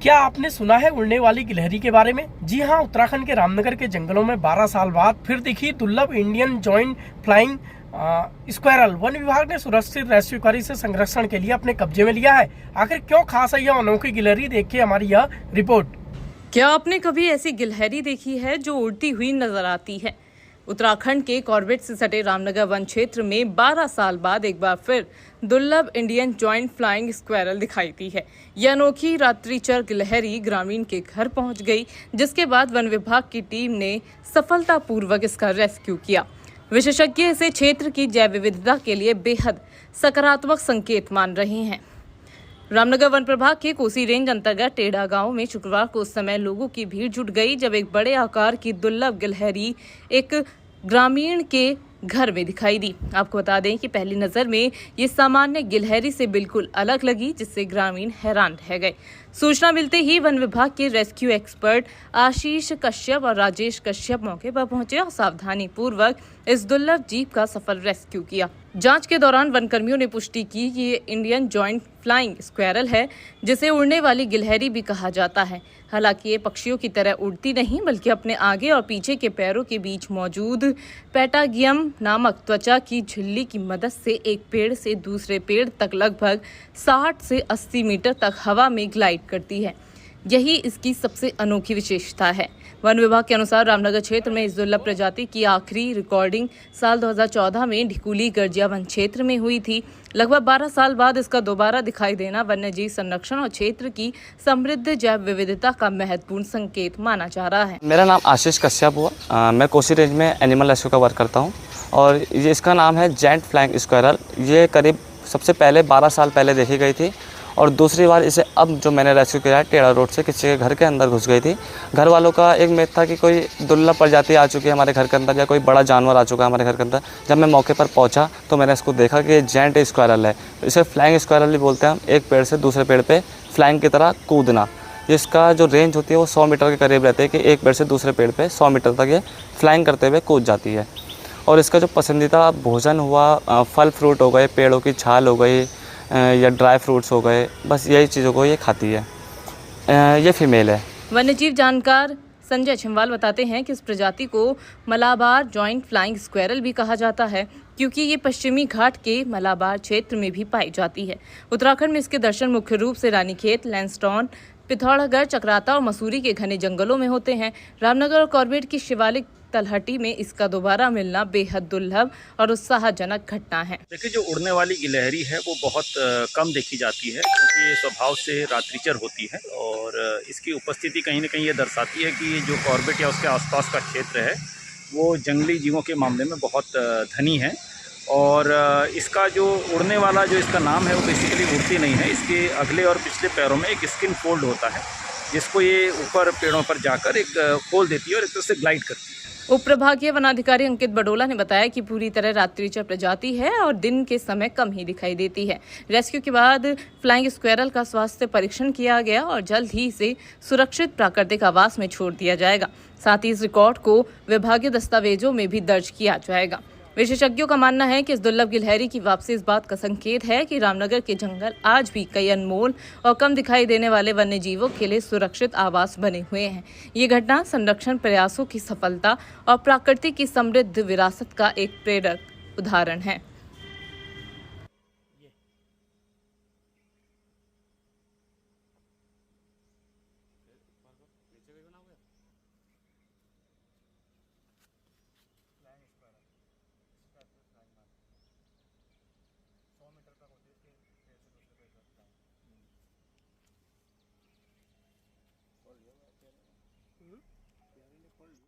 क्या आपने सुना है उड़ने वाली गिलहरी के बारे में? जी हाँ, उत्तराखंड के रामनगर के जंगलों में 12 साल बाद फिर दिखी दुर्लभ Indian joint flying squirrel. One विभाग ने सुरक्षित रेस्क्यू कर इसे संरक्षण के लिए अपने कब्जे में लिया है। आखिर क्यों खास है यह अनोखी गिलहरी, देखिए हमारी यह रिपोर्ट। क्या आपने कभी ऐसी गिलहरी देखी है जो उड़ती हुई नजर आती है? उत्तराखंड के कॉर्बेट से सटे रामनगर वन क्षेत्र में 12 साल बाद एक बार फिर दुर्लभ इंडियन जॉइंट फ्लाइंग स्क्वायरल दिखाई दी है। यह अनोखी रात्रिचर गिलहरी ग्रामीण के घर पहुंच गई, जिसके बाद वन विभाग की टीम ने सफलतापूर्वक इसका रेस्क्यू किया। विशेषज्ञ इसे क्षेत्र की जैव विविधता के लिए बेहद सकारात्मक संकेत मान रहे हैं। रामनगर वन प्रभाग के कोसी रेंज अंतर्गत टेढ़ा गांव में शुक्रवार को उस समय लोगों की भीड़ जुट गई जब एक बड़े आकार की दुर्लभ गिलहरी एक ग्रामीण के घर में दिखाई दी। आपको बता दें कि पहली नजर में ये सामान्य गिलहरी से बिल्कुल अलग लगी, जिससे ग्रामीण हैरान रह गए। सूचना मिलते ही वन विभाग के रेस्क्यू एक्सपर्ट आशीष कश्यप और राजेश कश्यप मौके पर पहुंचे और सावधानी पूर्वक इस दुर्लभ जीव का सफल रेस्क्यू किया। जांच के दौरान वनकर्मियों ने पुष्टि की कि ये इंडियन जॉइंट फ्लाइंग स्क्वायरल है, जिसे उड़ने वाली गिलहरी भी कहा जाता है। हालांकि ये पक्षियों की तरह उड़ती नहीं, बल्कि अपने आगे और पीछे के पैरों के बीच मौजूद पैटागियम नामक त्वचा की झिल्ली की मदद से एक पेड़ से दूसरे पेड़ तक लगभग 60 से 80 मीटर तक हवा में ग्लाइड करती है। यही इसकी सबसे अनोखी विशेषता है। वन विभाग के अनुसार रामनगर क्षेत्र में इस दुर्लभ प्रजाति की आखिरी रिकॉर्डिंग साल 2014 में ढिकुली गर्जिया वन क्षेत्र में हुई थी। लगभग 12 साल बाद इसका दोबारा दिखाई देना वन्यजीव संरक्षण और क्षेत्र की समृद्ध जैव विविधता का महत्वपूर्ण संकेत माना जा रहा है। मेरा नाम आशीष कश्यप हुआ। मैं कोसी रेंज में एनिमल रेस्क्यू का वर्क करता हूँ और ये इसका नाम है जॉइंट फ्लाइंग स्क्वायरल। ये करीब सबसे पहले 12 साल पहले देखी गई थी और दूसरी बार इसे अब जो मैंने रेस्क्यू किया है टेढ़ा रोड से किसी के घर के अंदर घुस गई थी। घर वालों का एक मेद था कि कोई दुर्लभ प्रजाति आ चुकी है हमारे घर के अंदर या कोई बड़ा जानवर आ चुका है हमारे घर के अंदर। जब मैं मौके पर पहुंचा तो मैंने इसको देखा कि ये जॉइंट स्क्वायरल है। इसे फ्लाइंग स्क्वायरल भी बोलते हैं हम। एक पेड़ से दूसरे पेड़ पर फ्लाइंग की तरह कूदना, जिसका जो रेंज होती है वो 100 मीटर के करीब रहती है कि एक पेड़ से दूसरे पेड़ पे 100 मीटर तक ये फ्लाइंग करते हुए कूद जाती है। और इसका जो पसंदीदा भोजन हुआ फल फ्रूट हो गए, पेड़ों की छाल हो गई या ड्राई फ्रूट्स हो गए, बस यही चीज़ों को ये खाती है। ये फीमेल है। वन्यजीव जानकार संजय छिमवाल बताते हैं कि इस प्रजाति को मलाबार जॉइंट फ्लाइंग स्क्वायरल भी कहा जाता है, क्योंकि ये पश्चिमी घाट के मलाबार क्षेत्र में भी पाई जाती है। उत्तराखंड में इसके दर्शन मुख्य रूप से रानीखेत, लैंसडौन, पिथौरागढ़, चक्राता और मसूरी के घने जंगलों में होते हैं। रामनगर और कॉर्बेट की शिवालिक तलहटी में इसका दोबारा मिलना बेहद दुर्लभ और उत्साहजनक घटना है। देखिए, जो उड़ने वाली गिलहरी है वो बहुत कम देखी जाती है, क्योंकि ये स्वभाव से रात्रिचर होती है और इसकी उपस्थिति कहीं ना कहीं ये दर्शाती है कि जो कॉर्बेट या उसके आसपास का क्षेत्र है वो जंगली जीवों के मामले में बहुत धनी है। और इसका जो उड़ने वाला जो इसका नाम है वो बेसिकली उड़ती नहीं है। इसके अगले और पिछले पैरों में एक स्किन फोल्ड होता है, जिसको ये ऊपर पेड़ों पर जाकर एक खोल देती है और एक तरह से ग्लाइड करती है। उप प्रभागीय वनाधिकारी अंकित बडोला ने बताया कि पूरी तरह रात्रिचर प्रजाति है और दिन के समय कम ही दिखाई देती है। रेस्क्यू के बाद फ्लाइंग स्क्वायरल का स्वास्थ्य परीक्षण किया गया और जल्द ही इसे सुरक्षित प्राकृतिक आवास में छोड़ दिया जाएगा। साथ ही इस रिकॉर्ड को विभागीय दस्तावेजों में भी दर्ज किया जाएगा। विशेषज्ञों का मानना है कि इस दुर्लभ गिलहरी की वापसी इस बात का संकेत है कि रामनगर के जंगल आज भी कई अनमोल और कम दिखाई देने वाले वन्य जीवों के लिए सुरक्षित आवास बने हुए हैं। ये घटना संरक्षण प्रयासों की सफलता और प्रकृति की समृद्ध विरासत का एक प्रेरक उदाहरण है।